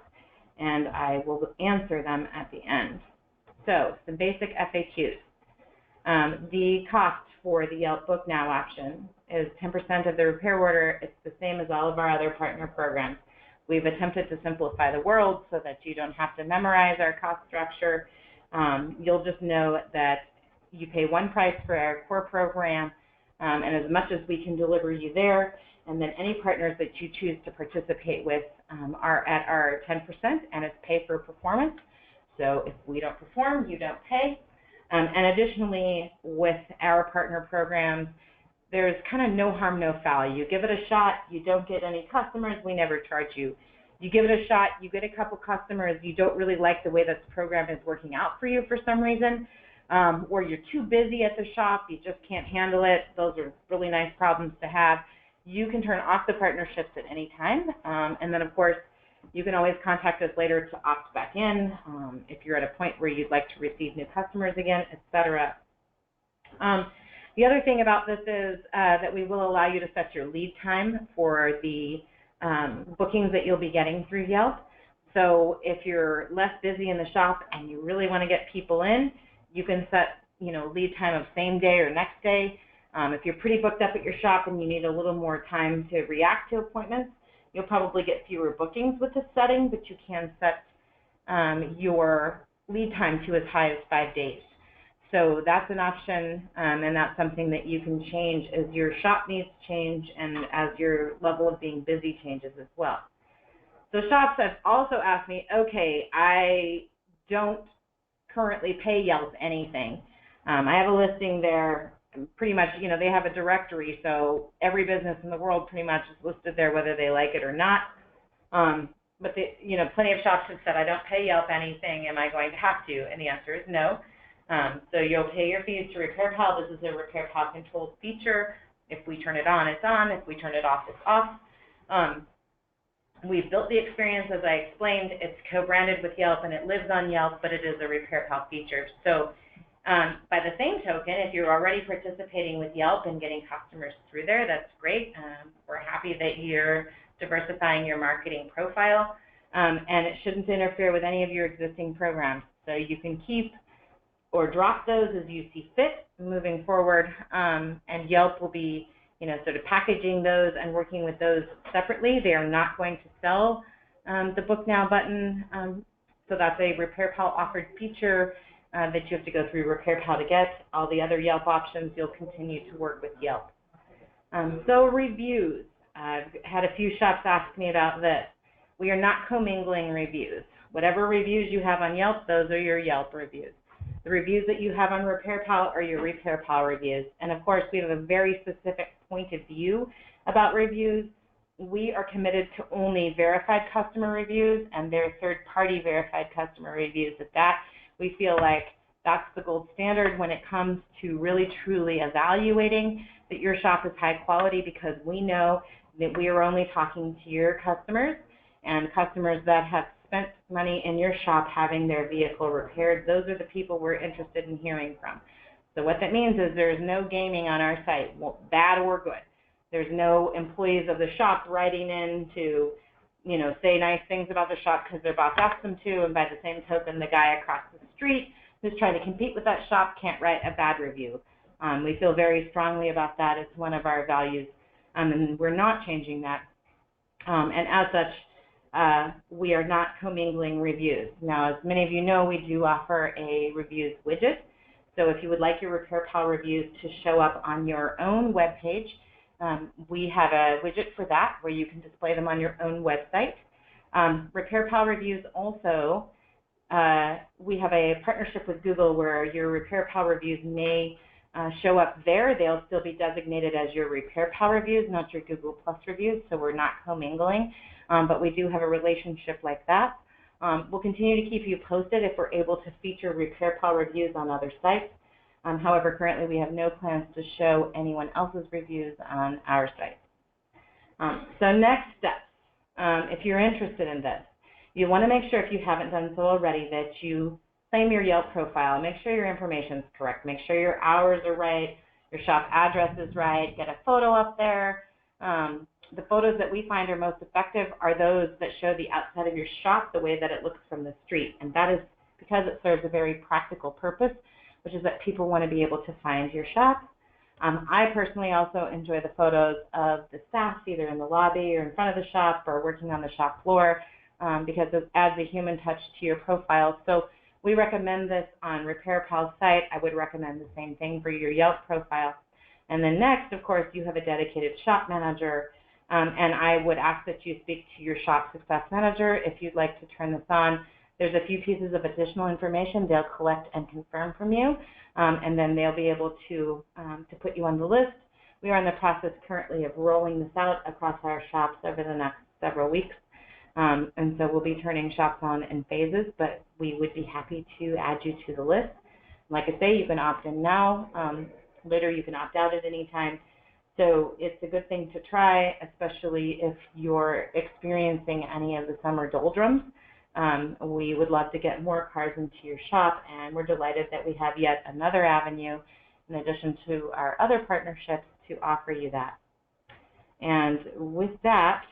and I will answer them at the end. So, some basic FAQs. The cost for the Yelp Book Now option is 10% of the repair order. It's the same as all of our other partner programs. We've attempted to simplify the world so that you don't have to memorize our cost structure. You'll just know that you pay one price for our core program, and as much as we can deliver you there, and then any partners that you choose to participate with are at our 10%, and it's pay for performance. So if we don't perform, you don't pay. And additionally, with our partner programs, there's kind of no harm, no foul. You give it a shot, you don't get any customers, we never charge you. You give it a shot, you get a couple customers, you don't really like the way this program is working out for you for some reason, or you're too busy at the shop, you just can't handle it. Those are really nice problems to have. You can turn off the partnerships at any time, and then of course you can always contact us later to opt back in if you're at a point where you'd like to receive new customers again, etc. The other thing about this is that we will allow you to set your lead time for the bookings that you'll be getting through Yelp. So if you're less busy in the shop and you really want to get people in, you can set, you know, lead time of same day or next day. If you're pretty booked up at your shop and you need a little more time to react to appointments, you'll probably get fewer bookings with this setting, but you can set your lead time to as high as 5 days. So that's an option, and that's something that you can change as your shop needs change and as your level of being busy changes as well. So shops have also asked me, okay, I don't currently pay Yelp anything. I have a listing there, pretty much, you know, they have a directory, so every business in the world pretty much is listed there whether they like it or not. But, you know, plenty of shops have said, I don't pay Yelp anything, am I going to have to? And the answer is no. So you'll pay your fees to RepairPal. This is a RepairPal controlled feature. If we turn it on, it's on. If we turn it off, it's off. We've built the experience, as I explained. It's co-branded with Yelp, and it lives on Yelp, but it is a RepairPal feature. So by the same token, if you're already participating with Yelp and getting customers through there, that's great. We're happy that you're diversifying your marketing profile, and it shouldn't interfere with any of your existing programs. So you can keep or drop those as you see fit moving forward, and Yelp will be sort of packaging those and working with those separately. They are not going to sell the Book Now button, so that's a RepairPal offered feature that you have to go through RepairPal to get. All the other Yelp options, you'll continue to work with Yelp. So reviews. I've had a few shops ask me about this. We are not commingling reviews. Whatever reviews you have on Yelp, those are your Yelp reviews. The reviews that you have on RepairPal are your RepairPal reviews. And of course, we have a very specific point of view about reviews. We are committed to only verified customer reviews, and they're third-party verified customer reviews. At that, we feel like that's the gold standard when it comes to really truly evaluating that your shop is high quality, because we know that we are only talking to your customers and customers that have spent money in your shop having their vehicle repaired. Those are the people we're interested in hearing from. So what that means is there's no gaming on our site, bad or good. There's no employees of the shop writing in to, say nice things about the shop because their boss asked them to, and by the same token, the guy across the street who's trying to compete with that shop can't write a bad review. We feel very strongly about that. It's one of our values, and we're not changing that. And as such, we are not commingling reviews. Now, as many of you know, we do offer a reviews widget. So if you would like your RepairPal reviews to show up on your own web page, we have a widget for that where you can display them on your own website. RepairPal reviews also, we have a partnership with Google where your RepairPal reviews may show up there. They'll still be designated as your RepairPal reviews, not your Google Plus reviews, so we're not commingling. But we do have a relationship like that. We'll continue to keep you posted if we're able to feature RepairPal reviews on other sites. However, currently we have no plans to show anyone else's reviews on our site. So next steps, if you're interested in this, you want to make sure, if you haven't done so already, that you claim your Yelp profile. Make sure your information is correct. Make sure your hours are right, your shop address is right. Get a photo up there. The photos that we find are most effective are those that show the outside of your shop the way that it looks from the street, and that is because it serves a very practical purpose, which is that people want to be able to find your shop. I personally also enjoy the photos of the staff, either in the lobby or in front of the shop or working on the shop floor, because it adds a human touch to your profile. So we recommend this on RepairPal's site. I would recommend the same thing for your Yelp profile. And then next, of course, you have a dedicated shop manager. And I would ask that you speak to your shop success manager if you'd like to turn this on. There's a few pieces of additional information they'll collect and confirm from you, and then they'll be able to put you on the list. We are in the process currently of rolling this out across our shops over the next several weeks, and so we'll be turning shops on in phases, but we would be happy to add you to the list. Like I say, you can opt in now. Later, you can opt out at any time. So it's a good thing to try, especially if you're experiencing any of the summer doldrums. We would love to get more cars into your shop, and we're delighted that we have yet another avenue, in addition to our other partnerships, to offer you that. And with that,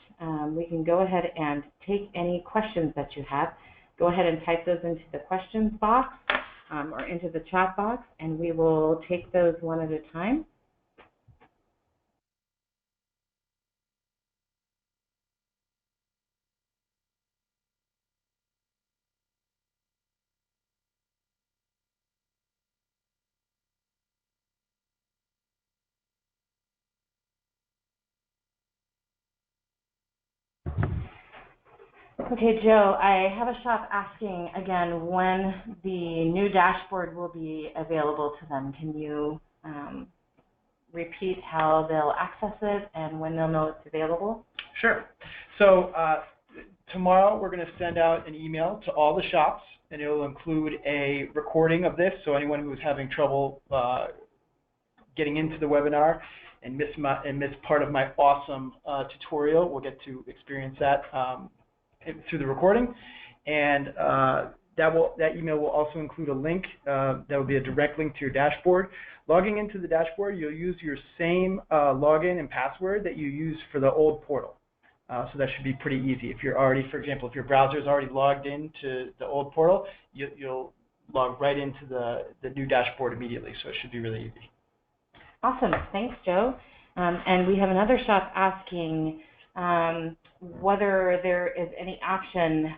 we can go ahead and take any questions that you have. Go ahead and type those into the questions box or into the chat box, and we will take those one at a time. Okay, Joe, I have a shop asking again when the new dashboard will be available to them. Can you repeat how they'll access it and when they'll know it's available? Sure. So tomorrow we're going to send out an email to all the shops, and it will include a recording of this, so anyone who's having trouble getting into the webinar and miss part of my awesome tutorial will get to experience that through the recording. And that email will also include a link that will be a direct link to your dashboard. Logging into the dashboard, you'll use your same login and password that you used for the old portal. So that should be pretty easy. If you're already, for example, if your browser is already logged into the old portal, you'll log right into the new dashboard immediately. So it should be really easy. Awesome. Thanks, Joe. And we have another shop asking whether there is any option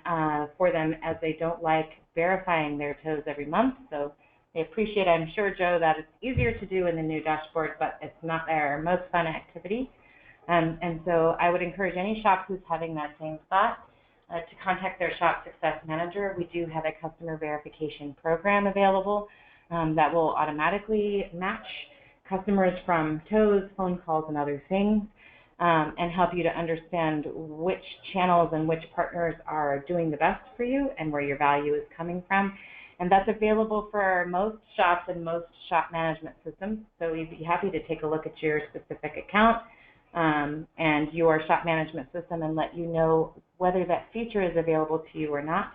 for them as they don't like verifying their tows every month. So they appreciate, I'm sure, Joe, that it's easier to do in the new dashboard, but it's not our most fun activity. And so I would encourage any shop who's having that same thought to contact their shop success manager. We do have a customer verification program available that will automatically match customers from tows, phone calls, and other things, and help you to understand which channels and which partners are doing the best for you and where your value is coming from. And that's available for most shops and most shop management systems. So we'd be happy to take a look at your specific account and your shop management system and let you know whether that feature is available to you or not.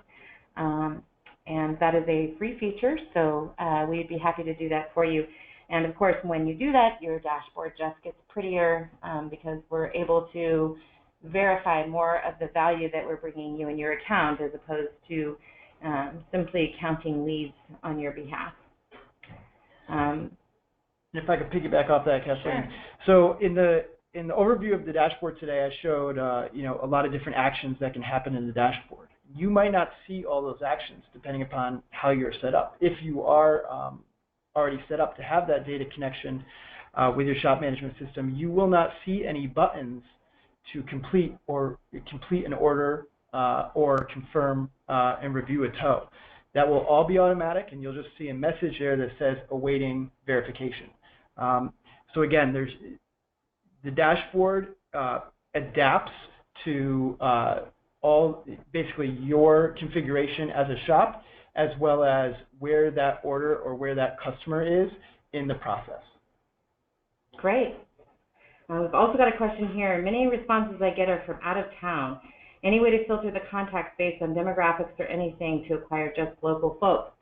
And that is a free feature, so we'd be happy to do that for you. And of course, when you do that, your dashboard just gets prettier because we're able to verify more of the value that we're bringing you in your account as opposed to simply counting leads on your behalf. If I could piggyback off that, Kathleen. Sure. So in the overview of the dashboard today, I showed a lot of different actions that can happen in the dashboard. You might not see all those actions depending upon how you're set up. If you are already set up to have that data connection with your shop management system, you will not see any buttons to complete an order or confirm and review a tow. That will all be automatic, and you'll just see a message there that says awaiting verification. So again, the dashboard adapts to basically your configuration as a shop, as well as where that order or where that customer is in the process. Great. We've also got a question here. Many responses I get are from out of town. Any way to filter the contacts based on demographics or anything to acquire just local folks?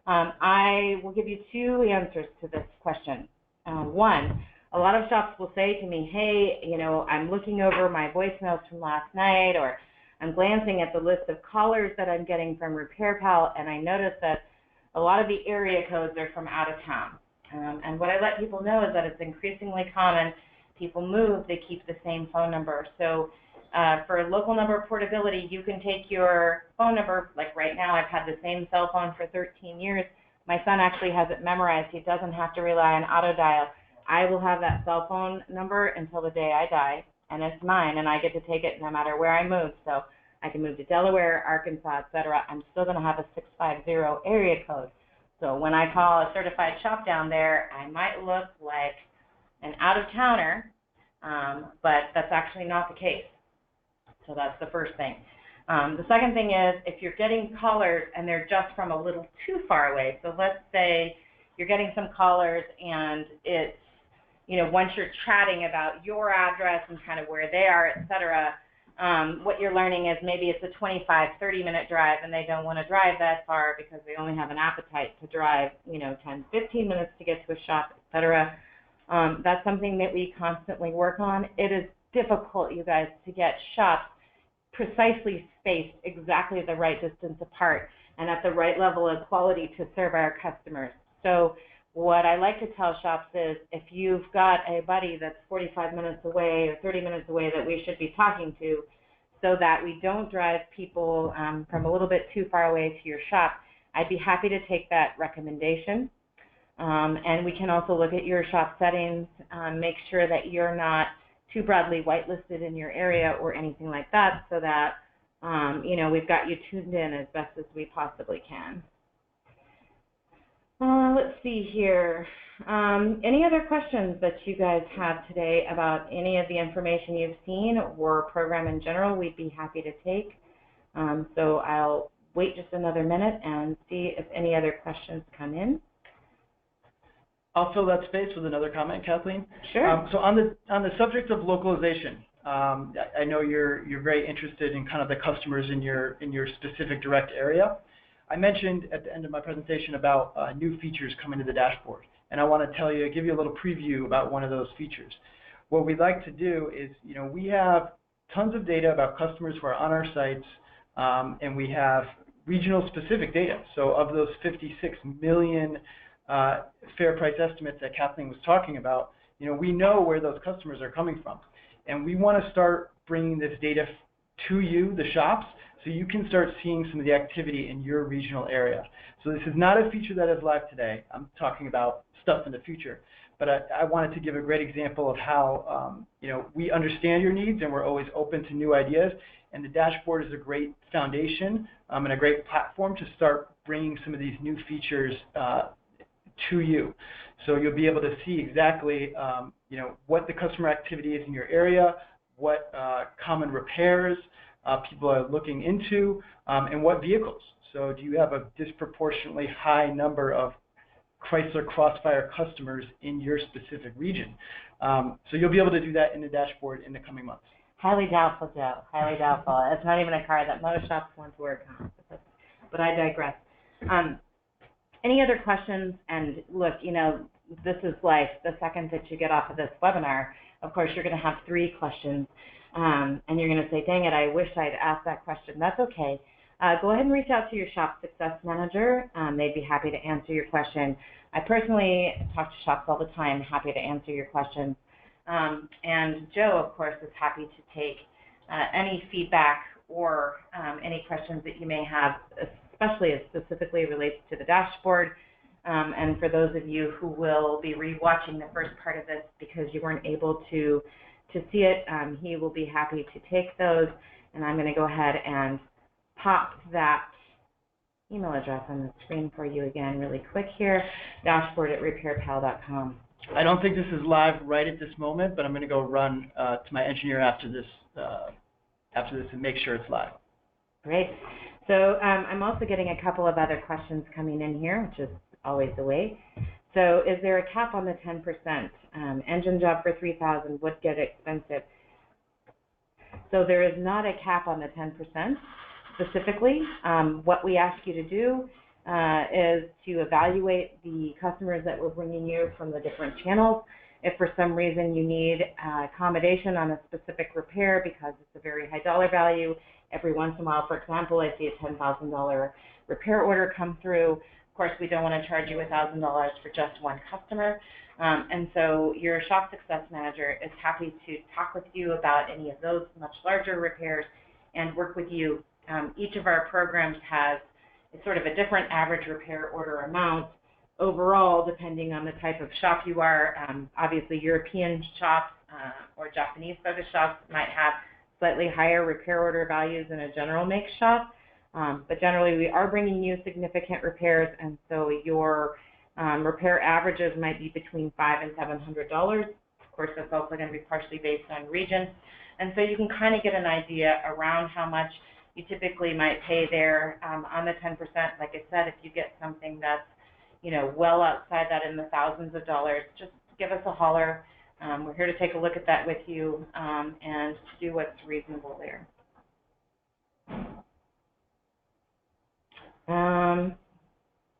I will give you two answers to this question. One, a lot of shops will say to me, hey, I'm looking over my voicemails from last night, or I'm glancing at the list of callers that I'm getting from RepairPal, and I notice that a lot of the area codes are from out of town. And what I let people know is that it's increasingly common. People move, they keep the same phone number. So for local number portability, you can take your phone number, like right now I've had the same cell phone for 13 years. My son actually has it memorized. He doesn't have to rely on auto dial. I will have that cell phone number until the day I die, and it's mine, and I get to take it no matter where I move. So I can move to Delaware, Arkansas, etc. I'm still going to have a 650 area code. So when I call a certified shop down there, I might look like an out-of-towner, but that's actually not the case. So that's the first thing. The second thing is if you're getting callers and they're just from a little too far away, so let's say you're getting some callers and it's, once you're chatting about your address and kind of where they are, et cetera, what you're learning is maybe it's a 25, 30-minute drive and they don't want to drive that far because they only have an appetite to drive, 10, 15 minutes to get to a shop, et cetera. That's something that we constantly work on. It is difficult, you guys, to get shops precisely spaced exactly the right distance apart and at the right level of quality to serve our customers. So what I like to tell shops is if you've got a buddy that's 45 minutes away or 30 minutes away that we should be talking to, so that we don't drive people from a little bit too far away to your shop, I'd be happy to take that recommendation. And we can also look at your shop settings, make sure that you're not too broadly whitelisted in your area or anything like that, so that we've got you tuned in as best as we possibly can. Let's see here. Any other questions that you guys have today about any of the information you've seen or program in general? We'd be happy to take. So I'll wait just another minute and see if any other questions come in. I'll fill that space with another comment, Kathleen. Sure. So on the subject of localization, I know you're very interested in kind of the customers in your specific direct area. I mentioned at the end of my presentation about new features coming to the dashboard, and I want to give you a little preview about one of those features. What we'd like to do is, we have tons of data about customers who are on our sites, and we have regional specific data. So of those 56 million fair price estimates that Kathleen was talking about, we know where those customers are coming from. And we want to start bringing this data to you, the shops, so you can start seeing some of the activity in your regional area. So this is not a feature that is live today. I'm talking about stuff in the future. But I wanted to give a great example of how we understand your needs and we're always open to new ideas. And the dashboard is a great foundation and a great platform to start bringing some of these new features to you. So you'll be able to see exactly what the customer activity is in your area, what common repairs people are looking into, and what vehicles. So do you have a disproportionately high number of Chrysler Crossfire customers in your specific region? So you'll be able to do that in the dashboard in the coming months. Highly doubtful, Joe. Highly doubtful. It's not even a car that most shops want to work on. But I digress. Any other questions? And look, this is life. The second that you get off of this webinar, of course, you're going to have 3 questions. And you're going to say, dang it, I wish I'd asked that question. That's okay. Go ahead and reach out to your shop success manager. They'd be happy to answer your question. I personally talk to shops all the time, happy to answer your questions. And Joe, of course, is happy to take any feedback or any questions that you may have, especially as specifically relates to the dashboard. And for those of you who will be rewatching the first part of this because you weren't able to see it, he will be happy to take those. And I'm going to go ahead and pop that email address on the screen for you again really quick here, dashboard@repairpal.com. I don't think this is live right at this moment, but I'm going to go run to my engineer after this and make sure it's live. Great. So I'm also getting a couple of other questions coming in here, which is always the way. So is there a cap on the 10%? Engine job for $3,000 would get expensive. So there is not a cap on the 10% specifically. What we ask you to do is to evaluate the customers that we're bringing you from the different channels. If for some reason you need accommodation on a specific repair because it's a very high dollar value, every once in a while, for example, I see a $10,000 repair order come through. Of course, we don't want to charge you $1,000 for just one customer. And so your shop success manager is happy to talk with you about any of those much larger repairs and work with you. Each of our programs has sort of a different average repair order amount overall, depending on the type of shop you are. Obviously, European shops or Japanese-focused shops might have slightly higher repair order values than a general make shop. But generally, we are bringing you significant repairs, and so your repair averages might be between $500 and $700. Of course, that's also going to be partially based on region. And so you can kind of get an idea around how much you typically might pay there on the 10%. Like I said, if you get something that's, well outside that in the thousands of dollars, just give us a holler. We're here to take a look at that with you and do what's reasonable there.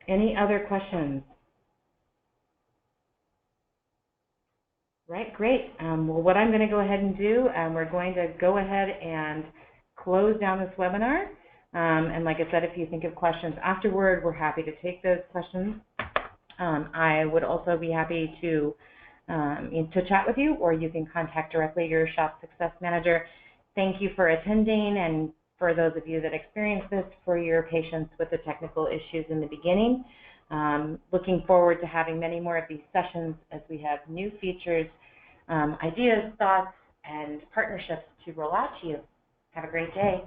Any other questions? Right, great. Well, what I'm going to go ahead and do, we're going to go ahead and close down this webinar. And like I said, if you think of questions afterward, we're happy to take those questions. I would also be happy to chat with you, or you can contact directly your shop success manager. Thank you for attending, and for those of you that experienced this, for your patience with the technical issues in the beginning. Looking forward to having many more of these sessions as we have new features, ideas, thoughts, and partnerships to roll out to you. Have a great day.